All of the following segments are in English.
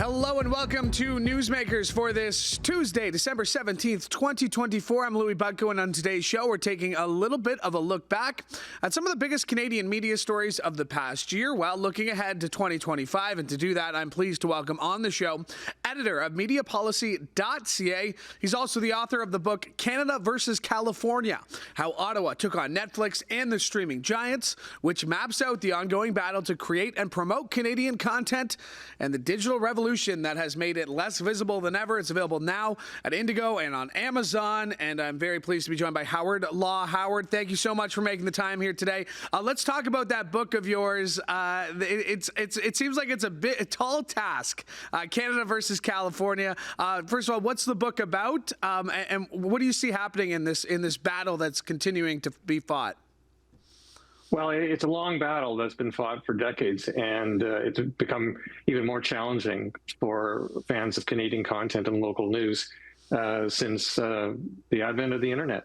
Hello and welcome to Newsmakers for this Tuesday, December 17th, 2024. I'm Louie Butko, and on today's show, we're taking a little bit of a look back at some of the biggest Canadian media stories of the past year while looking ahead to 2025. And to do that, I'm pleased to welcome on the show editor of MediaPolicy.ca. He's also the author of the book Canada versus California, How Ottawa Took on Netflix and the Streaming Giants, which maps out the ongoing battle to create and promote Canadian content and the digital revolution that has made it less visible than ever. It's available now at Indigo and on Amazon, and I'm very pleased to be joined by Howard Law. Howard, thank you so much for making the time here today. Let's talk about that book of yours. It seems like it's a tall task, Canada versus California. First of all, what's the book about, and what do you see happening in this battle that's continuing to be fought? Well, it's a long battle that's been fought for decades, and it's become even more challenging for fans of Canadian content and local news since the advent of the internet.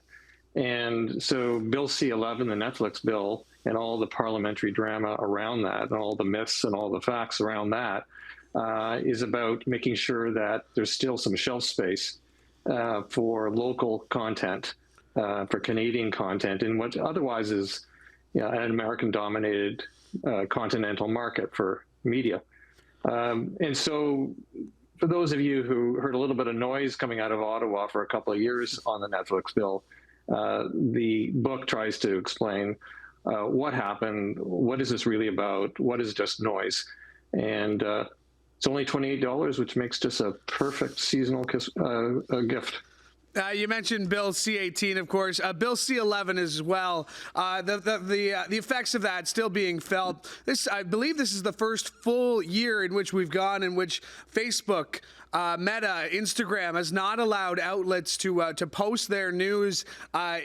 And so Bill C-11, the Netflix bill, and all the parliamentary drama around that, and all the myths and all the facts around that, is about making sure that there's still some shelf space for local content, for Canadian content, in what otherwise is an American-dominated continental market for media. And so for those of you who heard a little bit of noise coming out of Ottawa for a couple of years on the Netflix bill, the book tries to explain what happened, what is this really about, what is just noise. And it's only $28, which makes just a perfect seasonal gift. You mentioned Bill C-18, of course. Bill C-11 as well. The effects of that still being felt. I believe this is the first full year in which we've gone in which Facebook, Meta, Instagram has not allowed outlets to post their news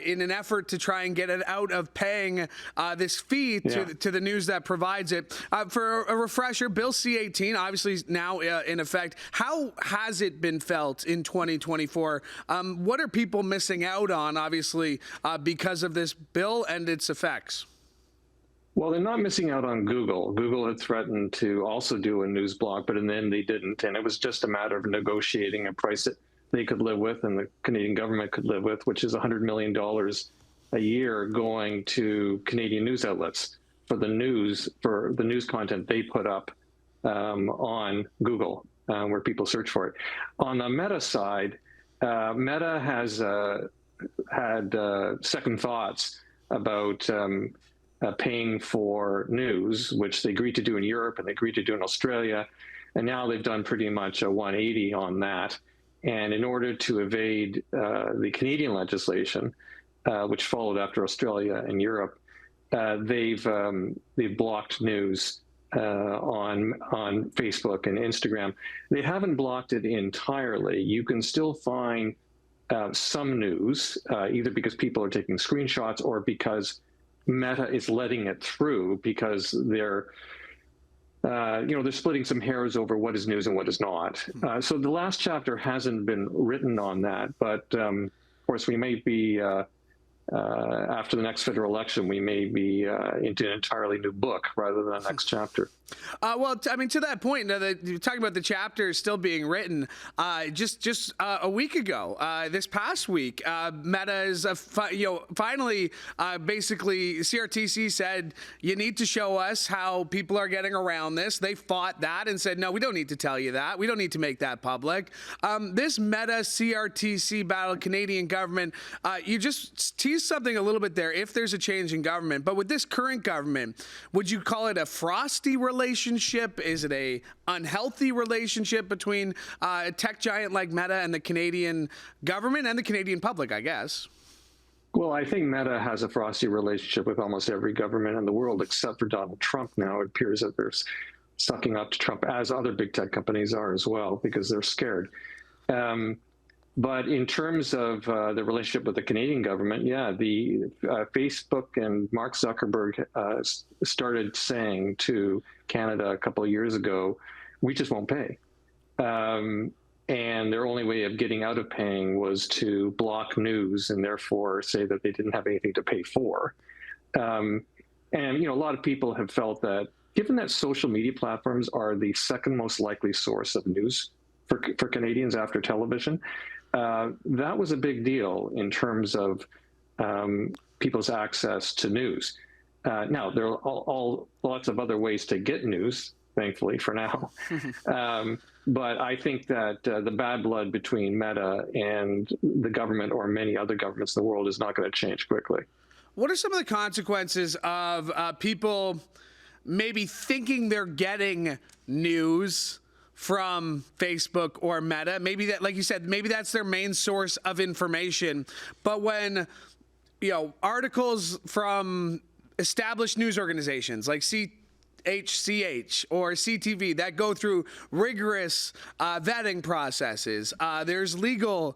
in an effort to try and get it out of paying this fee to the news that provides it. For a refresher, Bill C-18 obviously is now in effect. How has it been felt in 2024? What are people missing out on, obviously, because of this bill and its effects? Well, they're not missing out on Google. Google had threatened to also do a news block, but in the end they didn't. And it was just a matter of negotiating a price that they could live with and the Canadian government could live with, which is $100 million a year going to Canadian news outlets for the news content they put up on Google, where people search for it. On the Meta side, Meta has had second thoughts about paying for news, which they agreed to do in Europe and they agreed to do in Australia. And now they've done pretty much a 180 on that. And in order to evade the Canadian legislation, which followed after Australia and Europe, they've blocked news on Facebook and Instagram. They haven't blocked it entirely. You can still find some news, either because people are taking screenshots or because Meta is letting it through because they're splitting some hairs over what is news and what is not. So the last chapter hasn't been written on that, but of course we may be after the next federal election, we may be into an entirely new book rather than the next chapter. Well, I mean, to that point, you're talking about the chapter still being written. Just a week ago, this past week, Meta is finally basically CRTC said you need to show us how people are getting around this. They fought that and said, no, we don't need to tell you that. We don't need to make that public. This Meta CRTC battle, Canadian government, you just teased something a little bit there. If there's a change in government, but with this current government, would you call it a frosty relationship? Is it a unhealthy relationship between a tech giant like Meta and the Canadian government and the Canadian public, I guess? Well, I think Meta has a frosty relationship with almost every government in the world except for Donald Trump now. It appears that they're sucking up to Trump, as other big tech companies are as well, because they're scared. But in terms of the relationship with the Canadian government, the Facebook and Mark Zuckerberg started saying to Canada a couple of years ago, we just won't pay. And their only way of getting out of paying was to block news and therefore say that they didn't have anything to pay for. And, a lot of people have felt that given that social media platforms are the second most likely source of news for Canadians after television, that was a big deal in terms of people's access to news. Now, there are all lots of other ways to get news, thankfully, for now. But I think that the bad blood between Meta and the government or many other governments in the world is not going to change quickly. What are some of the consequences of people maybe thinking they're getting news from Facebook or Meta? Maybe that, like you said, maybe that's their main source of information. But when, articles from established news organizations like HCH or CTV that go through rigorous vetting processes. There's legal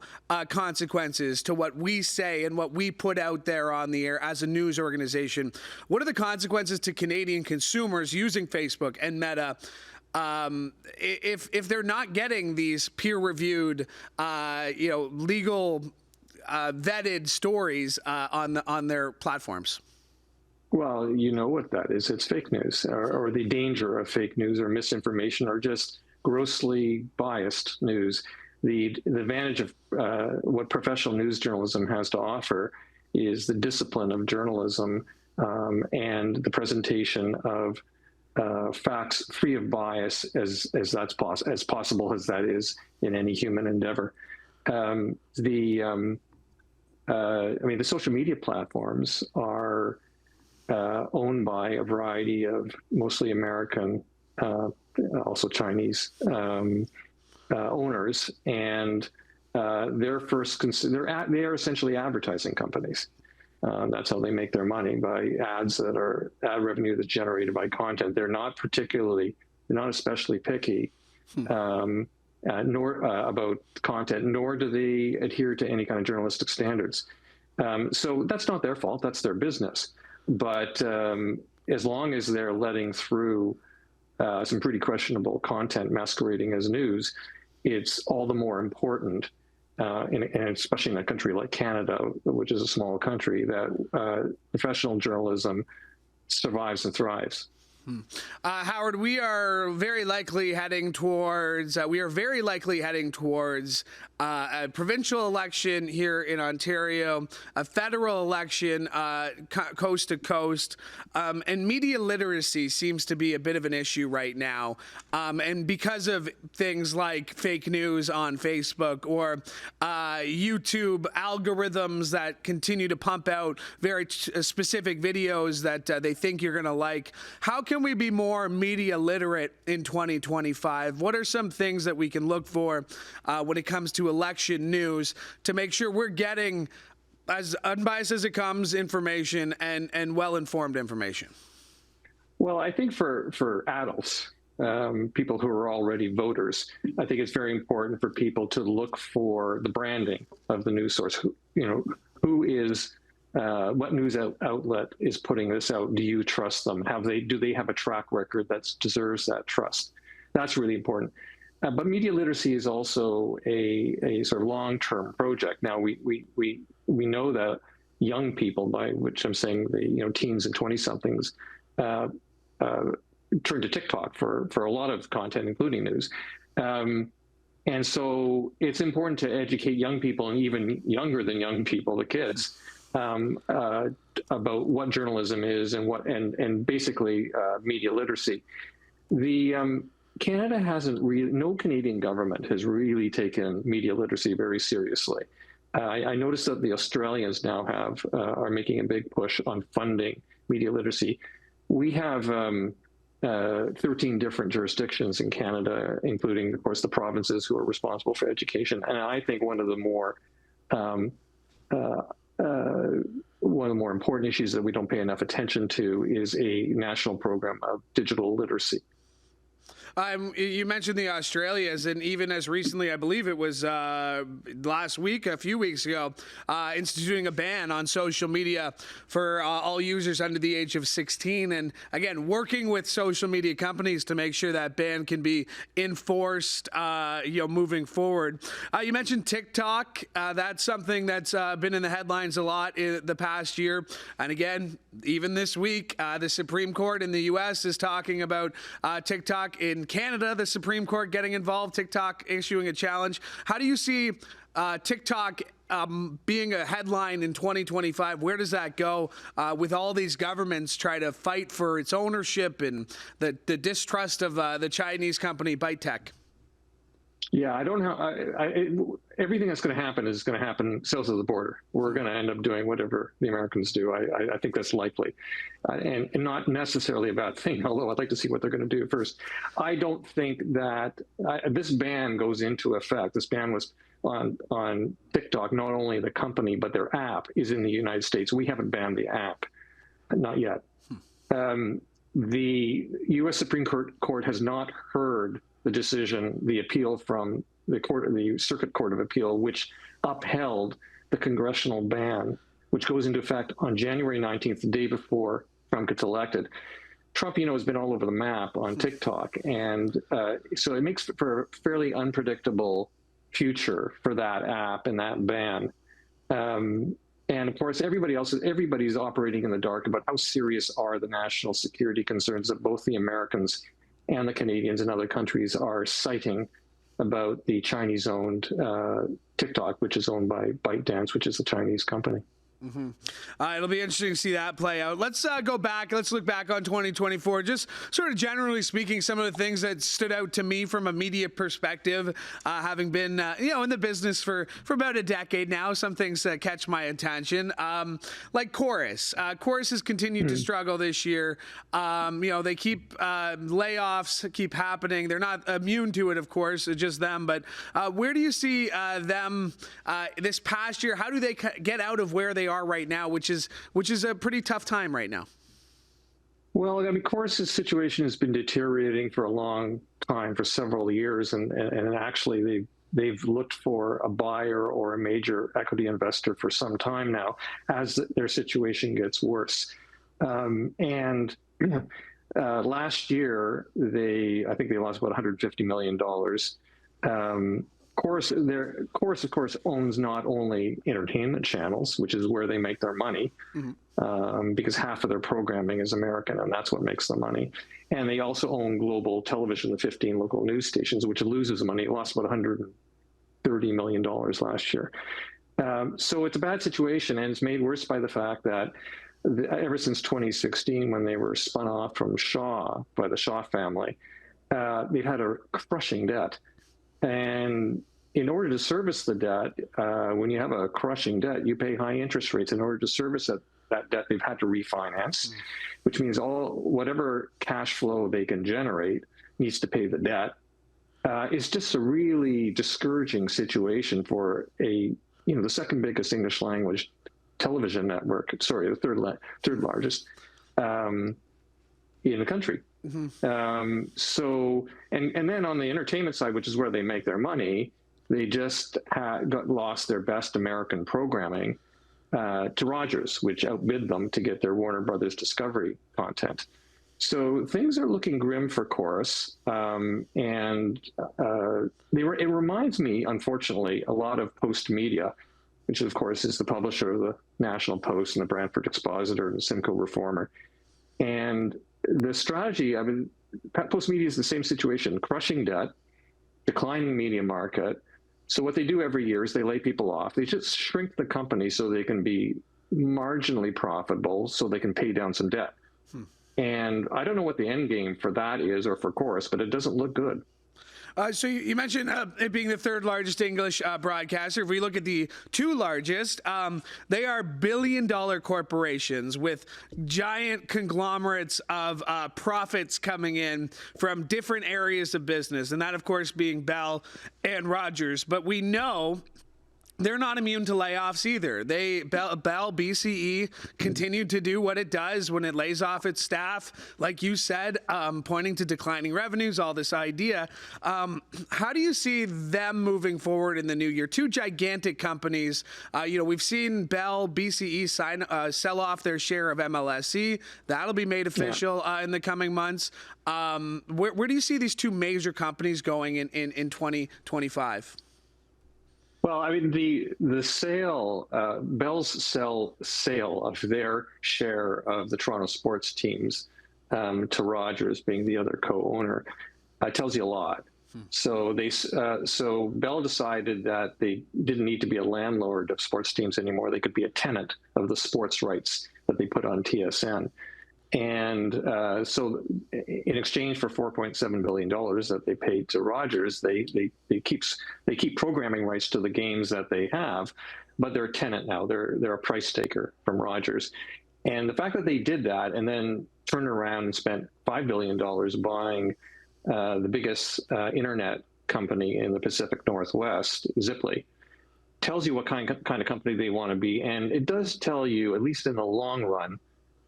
consequences to what we say and what we put out there on the air as a news organization. What are the consequences to Canadian consumers using Facebook and Meta if they're not getting these peer-reviewed, legal vetted stories on their platforms? Well, you know what that is. It's fake news, or the danger of fake news or misinformation, or just grossly biased news. The advantage of what professional news journalism has to offer is the discipline of journalism and the presentation of facts free of bias as possible as that is in any human endeavor. The social media platforms are owned by a variety of mostly American, also Chinese owners, and they are essentially advertising companies. That's how they make their money, by ad revenue that's generated by content. They're not especially picky, nor about content, nor do they adhere to any kind of journalistic standards. So that's not their fault. That's their business. But as long as they're letting through some pretty questionable content masquerading as news, it's all the more important, and especially in a country like Canada, which is a small country, that professional journalism survives and thrives. Howard, we are very likely heading towards a provincial election here in Ontario, a federal election coast to coast, and media literacy seems to be a bit of an issue right now. And because of things like fake news on Facebook or YouTube algorithms that continue to pump out very specific videos that they think you're going to like, how can we be more media literate in 2025? What are some things that we can look for when it comes to election news to make sure we're getting as unbiased as it comes information and well-informed information? Well, I think for adults, people who are already voters, I think it's very important for people to look for the branding of the news source. What news outlet is putting this out? Do you trust them? Do they have a track record that deserves that trust? That's really important. But media literacy is also a sort of long-term project. Now we know that young people, by which I'm saying the teens and 20-somethings, turn to TikTok for a lot of content, including news. And so it's important to educate young people, and even younger than young people, the kids, about what journalism is and basically media literacy. Canada no Canadian government has really taken media literacy very seriously. I noticed that the Australians now are making a big push on funding media literacy. We have 13 different jurisdictions in Canada, including, of course, the provinces who are responsible for education. And I think one of the more important issues that we don't pay enough attention to is a national program of digital literacy. You mentioned the Australias, and even as recently, I believe it was last week, a few weeks ago, instituting a ban on social media for all users under the age of 16. And again, working with social media companies to make sure that ban can be enforced, moving forward. You mentioned TikTok. That's something that's been in the headlines a lot in the past year. And again, even this week, the Supreme Court in the U.S. is talking about TikTok. In Canada, the Supreme Court getting involved, TikTok issuing a challenge. How do you see TikTok being a headline in 2025? Where does that go with all these governments try to fight for its ownership and the distrust of the Chinese company ByteDance? Yeah, I don't know. Everything that's going to happen is going to happen south of the border. We're going to end up doing whatever the Americans do. I think that's likely, and not necessarily a bad thing, although I'd like to see what they're going to do first. I don't think that this ban goes into effect. This ban was on TikTok, not only the company, but their app is in the United States. We haven't banned the app, not yet. The U.S. Supreme Court has not heard the decision, the appeal from the Circuit Court of Appeal, which upheld the congressional ban, which goes into effect on January 19th, the day before Trump gets elected. Trump, has been all over the map on TikTok, and so it makes for a fairly unpredictable future for that app and that ban. And of course, everybody's operating in the dark about how serious are the national security concerns that both the Americans and the Canadians and other countries are citing about the Chinese-owned TikTok, which is owned by ByteDance, which is a Chinese company. Mm-hmm. It'll be interesting to see that play out. Let's go back. Let's look back on 2024. Just sort of generally speaking, some of the things that stood out to me from a media perspective, having been in the business for about a decade now. Some things catch my attention, like Corus. Corus has continued to struggle this year. They keep layoffs keep happening. They're not immune to it, of course, it's just them. But where do you see them this past year? How do they get out of where they are right now, which is a pretty tough time right now? Well, I mean, Corus's situation has been deteriorating for a long time, for several years, and actually they've looked for a buyer or a major equity investor for some time now, as their situation gets worse. Last year, I think they lost about $150 million. Corus, of course, owns not only entertainment channels, which is where they make their money, because half of their programming is American, and that's what makes the money. And they also own global television, the 15 local news stations, which loses money. It lost about $130 million last year. So it's a bad situation, and it's made worse by the fact that ever since 2016, when they were spun off from Shaw by the Shaw family, they've had a crushing debt. And in order to service the debt, when you have a crushing debt, you pay high interest rates. In order to service that debt, they've had to refinance, which means whatever cash flow they can generate needs to pay the debt. It's just a really discouraging situation for the second biggest English language television network. Sorry, the third largest in the country. So then on the entertainment side, which is where they make their money, they just lost their best American programming to Rogers, which outbid them to get their Warner Brothers Discovery content. So things are looking grim for Corus, it reminds me, unfortunately, a lot of Post Media, which of course is the publisher of the National Post and the Brantford Expositor and the Simcoe Reformer. And the strategy, I mean, Post Media is the same situation: crushing debt, declining media market. So what they do every year is they lay people off. They just shrink the company so they can be marginally profitable, so they can pay down some debt. And I don't know what the end game for that is, or for Corus, but it doesn't look good. So you mentioned it being the third largest English broadcaster. If we look at the two largest, they are billion-dollar corporations with giant conglomerates of profits coming in from different areas of business, and that, of course, being Bell and Rogers. But we know they're not immune to layoffs either. Bell BCE continued to do what it does when it lays off its staff, like you said, pointing to declining revenues, all this idea. How do you see them moving forward in the new year? Two gigantic companies. We've seen Bell BCE sell off their share of MLSE. That'll be made official in the coming months. Where do you see these two major companies going in 2025? Well, I mean, the sale, Bell's sale of their share of the Toronto sports teams to Rogers, being the other co-owner, tells you a lot. So so Bell decided that they didn't need to be a landlord of sports teams anymore. They could be a tenant of the sports rights that they put on TSN. And so in exchange for $4.7 billion that they paid to Rogers, they keep programming rights to the games that they have, but they're a tenant now. They're a price taker from Rogers. And the fact that they did that and then turned around and spent $5 billion buying the biggest internet company in the Pacific Northwest, Ziply, tells you what kind of company they want to be. And it does tell you, at least in the long run,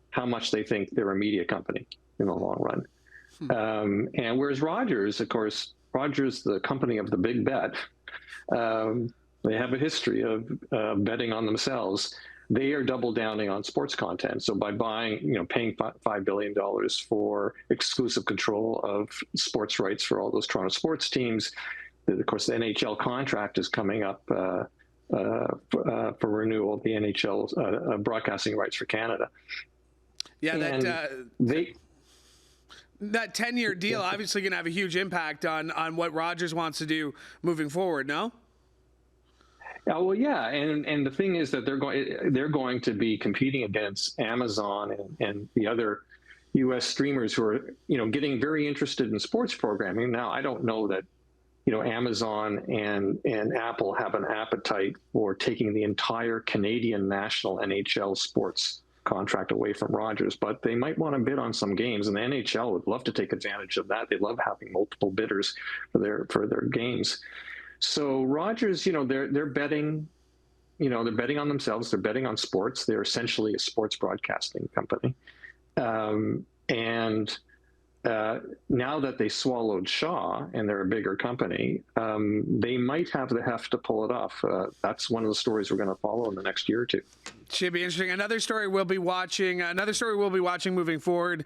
how much they think they're a media company in the long run. And whereas Rogers, of course, Rogers, the company of the big bet, they have a history of betting on themselves. They are double downing on sports content. So by paying $5 billion for exclusive control of sports rights for all those Toronto sports teams, of course, the NHL contract is coming up for renewal, the NHL broadcasting rights for Canada. Yeah, that 10-year deal obviously going to have a huge impact on what Rogers wants to do moving forward, no? Well, yeah, and the thing is that they're going to be competing against Amazon and the other U.S. streamers who are getting very interested in sports programming. Now, I don't know that Amazon and Apple have an appetite for taking the entire Canadian national NHL sports contract away from Rogers, but they might want to bid on some games, and the NHL would love to take advantage of that. They love having multiple bidders for their games. So Rogers, they're betting, they're betting on themselves. They're betting on sports. They're essentially a sports broadcasting company, and now that they swallowed Shaw and they're a bigger company, they might have the heft to pull it off. That's one of the stories we're going to follow in the next year or two. Should be interesting. Another story we'll be watching moving forward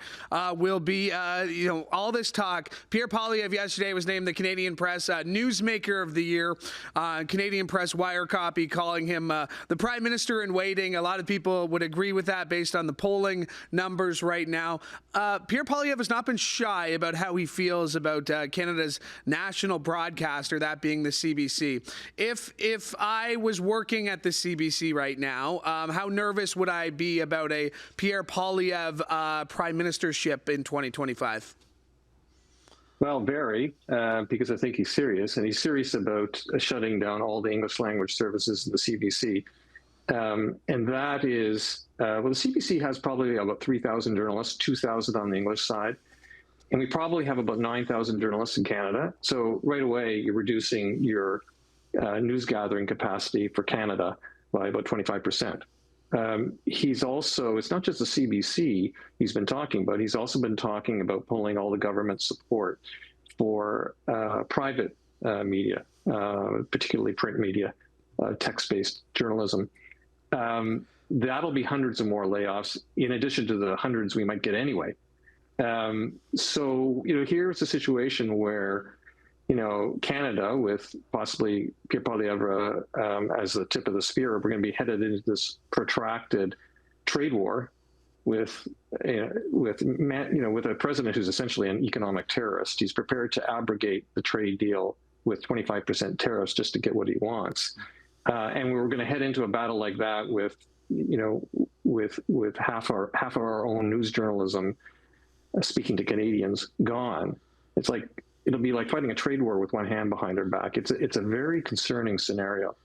will be, all this talk. Pierre Poilievre yesterday was named the Canadian Press Newsmaker of the Year. Canadian Press wire copy calling him the Prime Minister in waiting. A lot of people would agree with that based on the polling numbers right now. Pierre Poilievre has not been shy about how he feels about Canada's national broadcaster, that being the CBC. If I was working at the CBC right now, how nervous would I be about a Pierre Poilievre prime ministership in 2025? Well, very, because I think he's serious, and he's serious about shutting down all the English language services of the CBC. And that is, the CBC has probably about 3,000 journalists, 2,000 on the English side. And we probably have about 9,000 journalists in Canada. So right away, you're reducing your news gathering capacity for Canada by about 25%. He's also, it's not just the CBC he's been talking about, he's also been talking about pulling all the government support for private media, particularly print media, text-based journalism. That'll be hundreds of more layoffs in addition to the hundreds we might get anyway. So, here's a situation where, Canada, with possibly Pierre Poilievre as the tip of the spear, we're going to be headed into this protracted trade war with a president who's essentially an economic terrorist. He's prepared to abrogate the trade deal with 25% tariffs just to get what he wants. And we're going to head into a battle like that with half of our own news journalism speaking to Canadians gone. It'll be like fighting a trade war with one hand behind our back. It's a very concerning scenario.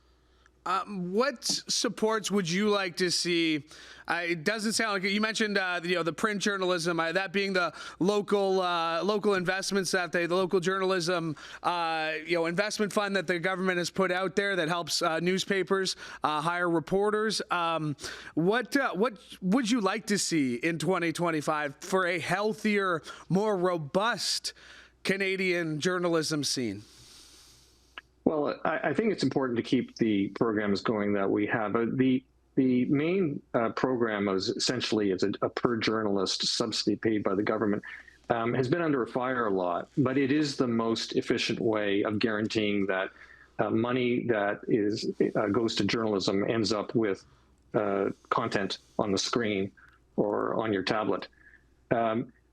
What supports would you like to see? It doesn't sound like you mentioned, the print journalism, that being the local investments that the local journalism, investment fund that the government has put out there that helps newspapers hire reporters. What would you like to see in 2025 for a healthier, more robust Canadian journalism scene? Well, I think it's important to keep the programs going that we have. The main program is essentially a per journalist subsidy paid by the government. Has been under fire a lot, but it is the most efficient way of guaranteeing that money that goes to journalism ends up with content on the screen or on your tablet.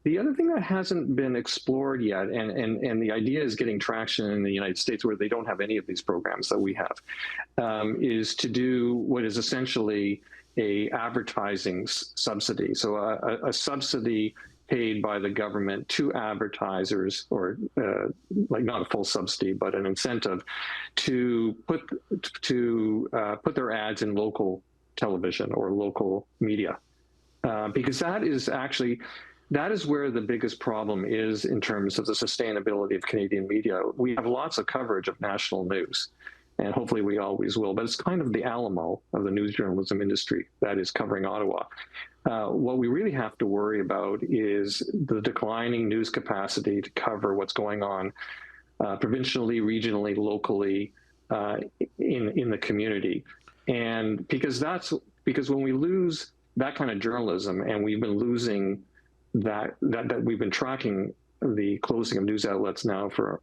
The other thing that hasn't been explored yet, and the idea is getting traction in the United States where they don't have any of these programs that we have, is to do what is essentially a advertising subsidy. So a subsidy paid by the government to advertisers, or like not a full subsidy, but an incentive to put their ads in local television or local media, because that is where the biggest problem is in terms of the sustainability of Canadian media. We have lots of coverage of national news, and hopefully we always will, but it's kind of the Alamo of the news journalism industry that is covering Ottawa. What we really have to worry about is the declining news capacity to cover what's going on provincially, regionally, locally in the community. And because when we lose that kind of journalism, and we've been losing that we've been tracking the closing of news outlets now for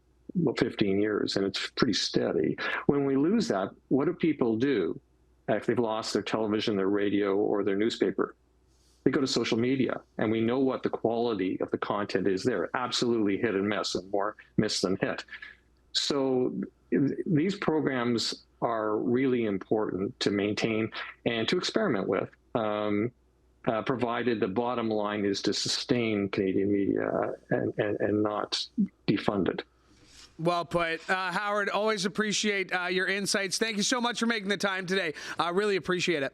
15 years, and it's pretty steady. When we lose that, what do people do if they've lost their television, their radio, or their newspaper? They go to social media, and we know what the quality of the content is there. Absolutely hit and miss, and more miss than hit. So these programs are really important to maintain and to experiment with. Provided the bottom line is to sustain Canadian media and not defund it. Well put. Howard, always appreciate your insights. Thank you so much for making the time today. I really appreciate it.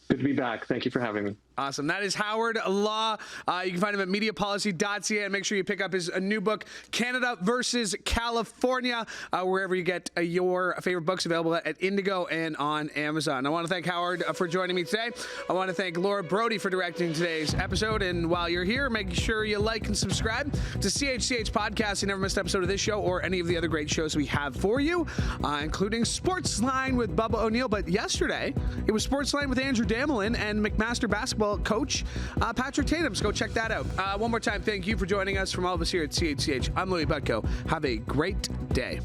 Good to be back. Thank you for having me. Awesome. That is Howard Law. You can find him at MediaPolicy.ca, and make sure you pick up his new book, Canada versus California, wherever you get your favorite books, available at Indigo and on Amazon. I want to thank Howard for joining me today. I want to thank Laura Brody for directing today's episode. And while you're here, make sure you like and subscribe to CHCH Podcast. You never miss an episode of this show or any of the other great shows we have for you, including Sportsline with Bubba O'Neill. But yesterday, it was Sportsline with Andrew Damelin and McMaster basketball coach Patrick Tatum. So go check that out. One more time, thank you for joining us. From all of us here at CHCH, I'm Louie Butko. Have a great day.